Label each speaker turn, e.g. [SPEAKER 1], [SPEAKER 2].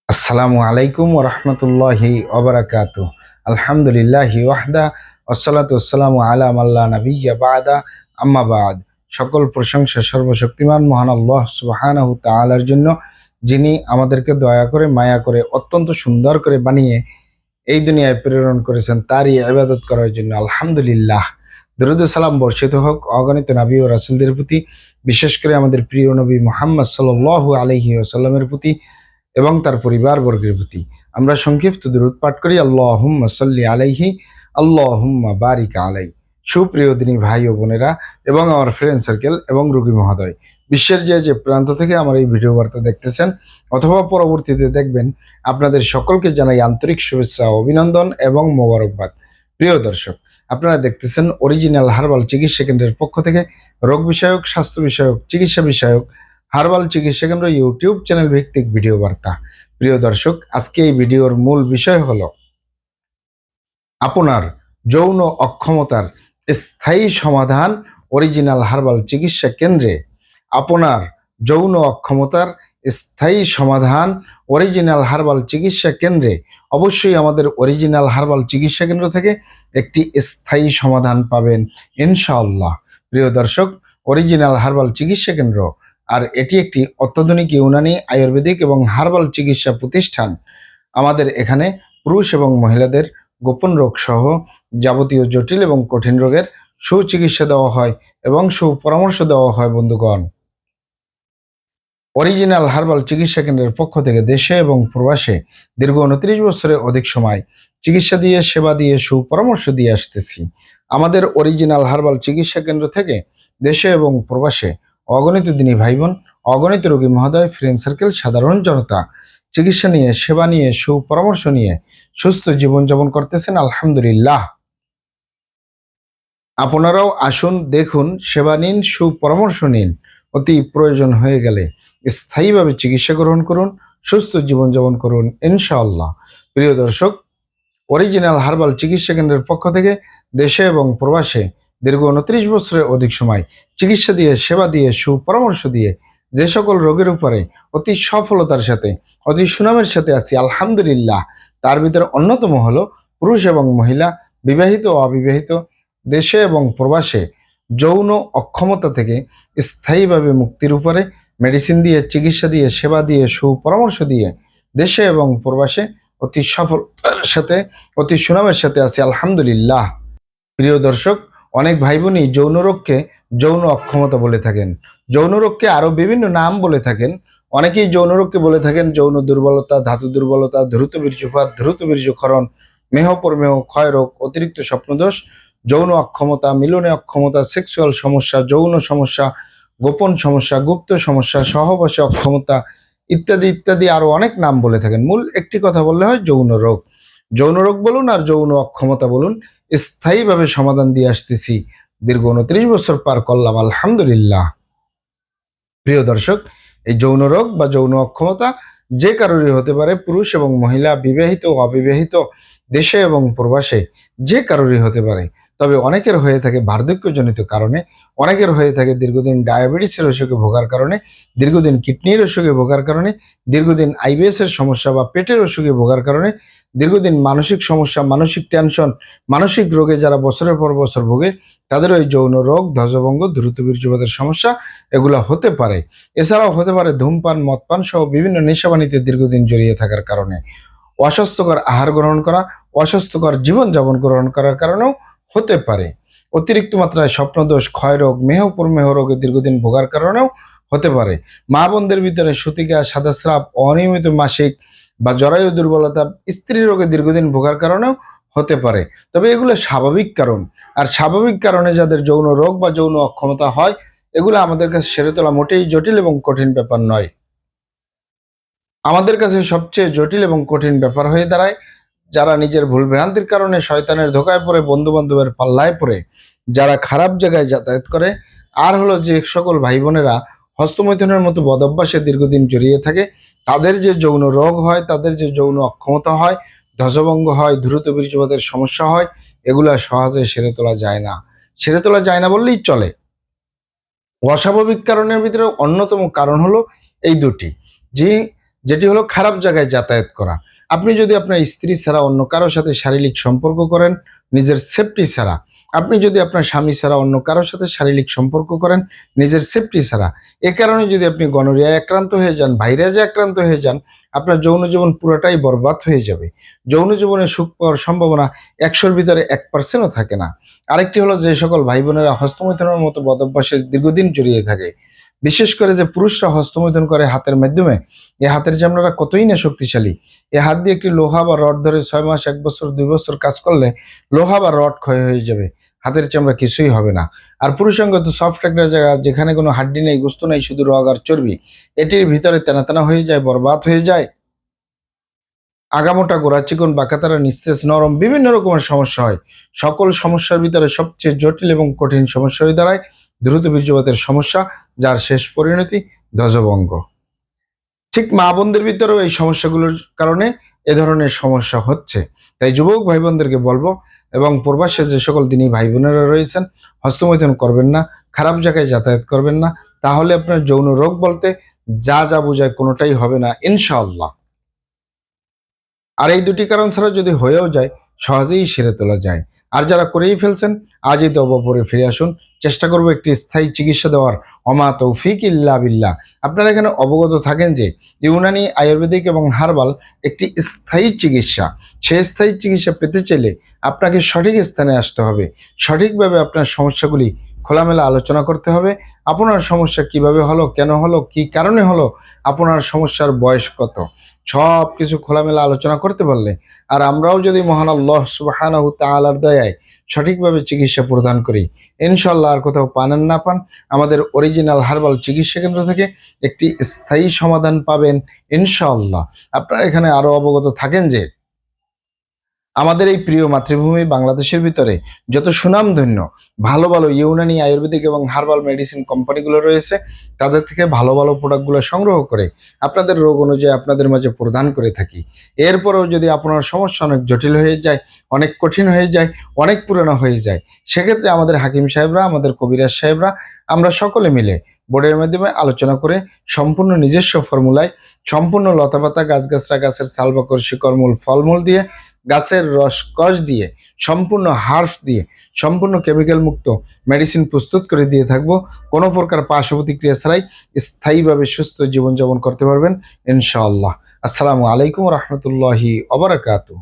[SPEAKER 1] আসসালামু আলাইকুম ওয়া রাহমাতুল্লাহি ওয়া বারাকাতুহু। আলহামদুলিল্লাহি ওয়াহদা ওয়াসসালাতু ওয়াসসালামু আলা মাল্লা নাবিয়্যা বা'দা আম্মা বা'দ। সকল প্রশংসা সর্বশক্তিমান মহান আল্লাহ সুবহানাহু তাআলার জন্য, যিনি আমাদেরকে দয়া করে মায়া করে অত্যন্ত সুন্দর করে বানিয়ে এই দুনিয়ায় প্রেরণ করেছেন তারই ইবাদত করার জন্য। আলহামদুলিল্লাহ। দরুদ ও সালাম বর্ষিত হোক অগণিত নবী ও রাসূলদের প্রতি, বিশেষ করে আমাদের প্রিয় নবী মুহাম্মদ সাল্লাল্লাহু আলাইহি ওয়াসাল্লামের প্রতি এবং তার পরিবারবর্গের প্রতি। আমরা সংক্ষিপ্ত দুরূদ পাঠ করি। আল্লাহুম্মা সাল্লি আলাইহি, আল্লাহুম্মা বারিক আলাই। সুপ্রিয় দিনী ভাই ও বোনেরা এবং আমার ফ্রেন্ড সার্কেল এবং রোগী মহোদয়, বিশ্বের যে যে প্রান্ত থেকে আমার এই ভিডিও বার্তা দেখতেছেন অথবা পরবর্তীতে দেখবেন, আপনাদের সকলকে জানাই আন্তরিক শুভেচ্ছা, অভিনন্দন এবং মোবারকবাদ। প্রিয় দর্শক, আপনারা দেখতেছেন অরিজিনাল হার্বাল চিকিৎসা কেন্দ্রের পক্ষ থেকে রোগ বিষয়ক, স্বাস্থ্য বিষয়ক, চিকিৎসা বিষয়ক হার্বাল চিকিৎসা কেন্দ্র ইউটিউব চ্যানেল ভিত্তিক ভিডিও বার্তা। প্রিয় দর্শক, আজকে এই ভিডিওর মূল বিষয় হলো আপনার যৌন অক্ষমতার স্থায়ী সমাধান অরিজিনাল হার্বাল চিকিৎসা কেন্দ্রে। আপনার যৌন অক্ষমতার স্থায়ী সমাধান অরিজিনাল হার্বাল চিকিৎসা কেন্দ্রে। অবশ্যই আমাদের অরিজিনাল হার্বাল চিকিৎসা কেন্দ্র থেকে একটি স্থায়ী সমাধান পাবেন ইনশাআল্লাহ। প্রিয় দর্শক, অরিজিনাল হার্বাল চিকিৎসা কেন্দ্র আর এটি একটি অত্যাধুনিক ইউনানি, আয়ুর্বেদিক এবং হার্বাল চিকিৎসা প্রতিষ্ঠান। আমাদের এখানে পুরুষ এবং মহিলাদের গোপন রোগ সহ যাবতীয় জটিল এবং কঠিন রোগের সুচিকিৎসা দেওয়া হয় এবং সুপরামর্শ দেওয়া হয়। বন্ধুগণ, অরিজিনাল হার্বাল চিকিৎসা কেন্দ্রের পক্ষ থেকে দেশে এবং প্রবাসে দীর্ঘ 29 বছরের অধিক সময় চিকিৎসা দিয়ে, সেবা দিয়ে, সুপরামর্শ দিয়ে আসতেছি। আমাদের অরিজিনাল হার্বাল চিকিৎসা কেন্দ্র থেকে দেশে এবং প্রবাসে অগণিত দিনী ভাই বোন, অগণিত রোগী মহোদয়, ফ্রেন্ড সার্কেল, সাধারণ জনতা চিকিৎসা নিয়ে, সেবা নিয়ে, সুপরামর্শ নিয়ে সুস্থ জীবনযাপন করতেছেন আলহামদুলিল্লাহ। আপনারাও আসুন, দেখুন, সেবা নিন, সুপরামর্শ নিন। অতি প্রয়োজন হয়ে গেলে স্থায়ীভাবে চিকিৎসা গ্রহণ করুন, সুস্থ জীবনযাপন করুন ইনশাআল্লাহ। প্রিয় দর্শক, অরিজিনাল হার্বাল চিকিৎসা কেন্দ্রের পক্ষ থেকে দেশে এবং প্রবাসে দীর্ঘ 29 বছরের অধিক সময় চিকিৎসা দিয়ে, সেবা দিয়ে, সুপরামর্শ দিয়ে যে সকল রোগের উপরে অতি সফলতার সাথে, অতি সুনামের সাথে আছি আলহামদুলিল্লাহ, তার ভিতরে অন্যতম হলো পুরুষ এবং মহিলা, বিবাহিত ও অবিবাহিত, দেশে এবং প্রবাসে যৌন অক্ষমতা থেকে স্থায়ীভাবে মুক্তির উপরে মেডিসিন দিয়ে, চিকিৎসা দিয়ে, সেবা দিয়ে, সুপরামর্শ দিয়ে দেশে এবং প্রবাসে অতি সফলতার সাথে, অতি সুনামের সাথে আছি আলহামদুলিল্লাহ। প্রিয় দর্শক, অনেক ভাই বোনই যৌন রোগকে যৌন অক্ষমতা বলে থাকেন, যৌন রোগকে আরো বিভিন্ন নাম বলে থাকেন। অনেকেই যৌন রোগকে বলে থাকেন যৌন দুর্বলতা, ধাতু দুর্বলতা, দ্রুত বীর্যপাত, দ্রুত বীর্যক্ষরণ, মেহ প্রমেহ, ক্ষয় রোগ, অতিরিক্ত স্বপ্নদোষ, যৌন অক্ষমতা, মিলনে অক্ষমতা, সেক্সুয়াল সমস্যা, যৌন সমস্যা, গোপন সমস্যা, গুপ্ত সমস্যা, সহবাসে অক্ষমতা ইত্যাদি ইত্যাদি আরো অনেক নাম বলে থাকেন। মূল একটি কথা বললে হয় যৌন রোগ। যৌন রোগ বলুন আর যৌন অক্ষমতা বলুন, স্থায়ীভাবে সমাধান দিয়ে আসতেছি। দীর্ঘ 29 বছর পার করলাম আলহামদুলিল্লাহ। প্রিয় দর্শক, এই যৌন রোগ বা যৌন অক্ষমতা যে কারোরই হতে পারে, পুরুষ এবং মহিলা, বিবাহিত ও অবিবাহিত, দেশে এবং প্রবাসে যে কারোরই হতে পারে। তবে অনেকের হয়ে থাকে বার্ধক্যজনিত কারণে, অনেকের হয়ে থাকে দীর্ঘদিন ডায়াবেটিসের অসুখে ভোগার কারণে, দীর্ঘদিন কিডনির অসুখে ভোগার কারণে, দীর্ঘদিন আইবিএস এর সমস্যা বা পেটের অসুখে ভোগার কারণে, দীর্ঘদিন মানসিক সমস্যা, মানসিক টেনশন, মানসিক রোগে যারা বছরের পর বছর ভোগে, তাদের ওই যৌন রোগ, ধ্বজভঙ্গ, দ্রুত বীর্যপাতের সমস্যা এগুলো হতে পারে। এছাড়াও হতে পারে ধূমপান, মদপান সহ বিভিন্ন নেশাবানিতে দীর্ঘদিন জড়িয়ে থাকার কারণে, অস্বাস্থ্যকর আহার গ্রহণ করা, অস্বাস্থ্যকর জীবনযাপন গ্রহণ করার কারণেও হতে পারে। অতিরিক্ত মাত্রায় স্বপ্নদোষ, ক্ষয়রোগ, মেহ প্রমেহ রোগে দীর্ঘদিন ভোগার কারণেও হতে পারে। মা বোনদের ভিতরে সূতিকা, সাদাস্রাব, অনিয়মিত মাসিক বা জরায়ু দুর্বলতা, স্ত্রী রোগে দীর্ঘদিন ভোগার কারণেও হতে পারে। তবে এগুলো স্বাভাবিক কারণ। আর স্বাভাবিক কারণে যাদের যৌন রোগ বা যৌন অক্ষমতা হয়, এগুলো আমাদের কাছে সেরে তোলা মোটেই জটিল এবং কঠিন ব্যাপার নয়। আমাদের কাছে সবচেয়ে জটিল এবং কঠিন ব্যাপার হয়ে দাঁড়ায় যারা নিজের ভুল ভ্রান্তির কারণে শয়তানের ধোকায় পড়ে, বন্ধু বান্ধবের পাল্লায় পড়ে, যারা খারাপ জায়গায় যাতায়াত করে, আর হলো যে সকল ভাই বোনেরা হস্তমৈথুনের মতো বদভ্যাসে দীর্ঘদিন জড়িয়ে থাকে। তাদের যে যৌন রোগ হয়, তাদের যে যৌন অক্ষমতা হয়, ধ্বজভঙ্গ হয়, দ্রুত বীর্যপাতের সমস্যা হয়, এগুলা সহজে সেরে তোলা যায় না। সেরে তোলা যায় না বললেই চলে। অস্বাভাবিক কারণের ভিতরে অন্যতম কারণ হলো এই দুটি, যে যেটি হলো খারাপ জায়গায় যাতায়াত করা। আপনি যদি আপনার স্ত্রী ছাড়া অন্য কারোর সাথে শারীরিক সম্পর্ক করেন নিজের সেফটি ছাড়া, আপনি যদি আপনার স্বামী ছাড়া অন্য কারোর সাথে শারীরিক সম্পর্ক করেন নিজের সেফটি ছাড়া, এ কারণে যদি আপনি গনোরিয়ায় আক্রান্ত হয়ে যান, ভাইরাসে আক্রান্ত হয়ে যান, আপনার যৌন জীবন পুরোটাই বরবাদ হয়ে যাবে। যৌন জীবনে সুখ পাওয়ার সম্ভাবনা 100-র ভিতরে 1%ও থাকে না। আরেকটি হলো যে সকল ভাই বোনেরা হস্তমৈথুনের মতো বদভ্যাসে দীর্ঘদিন জড়িয়ে থাকে, বিশেষ করে যে পুরুষরা হস্তমৈথুন করে হাতের মাধ্যমে, এই হাতের চামড়াটা কতই না শক্তিশালী। এই হাত দিয়ে একটি লোহা বা রড ধরে 6 মাস, 1 বছর, 2 বছর কাজ করলে লোহা বা রড ক্ষয় হয়ে যাবে, হাতের চামড়া কিছুই হবে না। আর পুরুষাঙ্গ তো সফট একটা জায়গা, যেখানে কোনো হাড্ডি নেই, গোস্ত নেই, শুধু রগ আর চর্বি। এটির ভিতরে তেনা তেনা হয়ে যায়, বরবাদ হয়ে যায়। আগামোটা, গোড়া চিকন, বাঁকাতারা, নিস্তেজ, নরম, বিভিন্ন রকমের সমস্যা হয়। সকল সমস্যার ভিতরে সবচেয়ে জটিল এবং কঠিন সমস্যা হয়ে দাঁড়ায় দ্রুত বীর্যপাতের সমস্যা, যার শেষ পরিণতি ধ্বজভঙ্গ। ঠিক মা বোনদের ভিতরেও এই সমস্যাগুলোর কারণে এ ধরনের সমস্যা হচ্ছে। তাই যুবক ভাই বোনদেরকে বলবো, এবং প্রবাসে যে সকল দিনই ভাই বোনেরা রয়েছেন, হস্তমৈথুন করবেন না, খারাপ জায়গায় যাতায়াত করবেন না, তাহলে আপনার যৌন রোগ বলতে যা যা বোঝায় কোনোটাই হবে না ইনশাআল্লাহ। আর এই দুটি কারণ ছাড়া যদি হয়েও যায়, সহজেই সেরে তোলা যায়। আর যারা করেই ফেলছেন, আজই তওবা পরে ফিরে আসুন। চেষ্টা করব একটি স্থায়ী চিকিৎসা দেওয়ার। অমা তৌফিক ইল্লা বিল্লাহ। আপনারা এখানে অবগত থাকেন যে ইউনানি, আয়ুর্বেদিক এবং হার্বাল একটি স্থায়ী চিকিৎসা। সেই স্থায়ী চিকিৎসা পেতে চাইলে আপনাকে সঠিক স্থানে আসতে হবে। সঠিকভাবে আপনার সমস্যাগুলি খোলামেলা আলোচনা করতে হবে। আপনার সমস্যা কিভাবে হলো, কেন হলো, কি কারণে হলো, আপনার সমস্যার বয়স কত, সব কিছু খোলামেলা আলোচনা করতে পারলে, আর আমরাও যদি মহান আল্লাহ সুবহানাহু তাআলার দয়ায় সঠিকভাবে চিকিৎসা প্রদান করি, ইনশাল্লাহ আর কোথাও পান আর না পান, আমাদের অরিজিনাল হার্বাল চিকিৎসা কেন্দ্র থেকে একটি স্থায়ী সমাধান পাবেন ইনশাআল্লাহ। আপনারা এখানে আরো অবগত থাকেন যে আমাদের এই প্রিয় মাতৃভূমি বাংলাদেশের ভিতরে যত সুনামধন্য ভালো ভালো ইউনানি, আয়ুর্বেদিক এবং হার্বাল মেডিসিন কোম্পানিগুলো রয়েছে, তাদের থেকে ভালো ভালো প্রোডাক্টগুলো সংগ্রহ করে আপনাদের রোগ অনুযায়ী আপনাদের মাঝে প্রদান করে থাকি। এরপরেও যদি আপনার সমস্যা অনেক জটিল হয়ে যায়, অনেক কঠিন হয়ে যায়, অনেক পুরানো হয়ে যায়, সেক্ষেত্রে আমাদের হাকিম সাহেবরা, আমাদের কবিরাজ সাহেবরা, আমরা সকলে মিলে বোর্ডের মাধ্যমে আলোচনা করে সম্পূর্ণ নিজস্ব ফর্মুলায়, সম্পূর্ণ লতাপাতা, গাছগাছরা, গাছের ছাল, বাকড়, শিকড়, মূল, ফলমূল দিয়ে, গাছের রস কষ দিয়ে, সম্পূর্ণ হার্ফ দিয়ে, সম্পূর্ণ কেমিক্যাল মুক্ত মেডিসিন প্রস্তুত করে দিয়ে থাকবো। কোনো প্রকার পার্শ্ব প্রতিক্রিয়া ছাড়াই স্থায়ীভাবে সুস্থ জীবনযাপন করতে পারবেন ইনশাআল্লাহ। আসসালামু আলাইকুম রহমতুল্লাহি ওয়া বারাকাতুহু।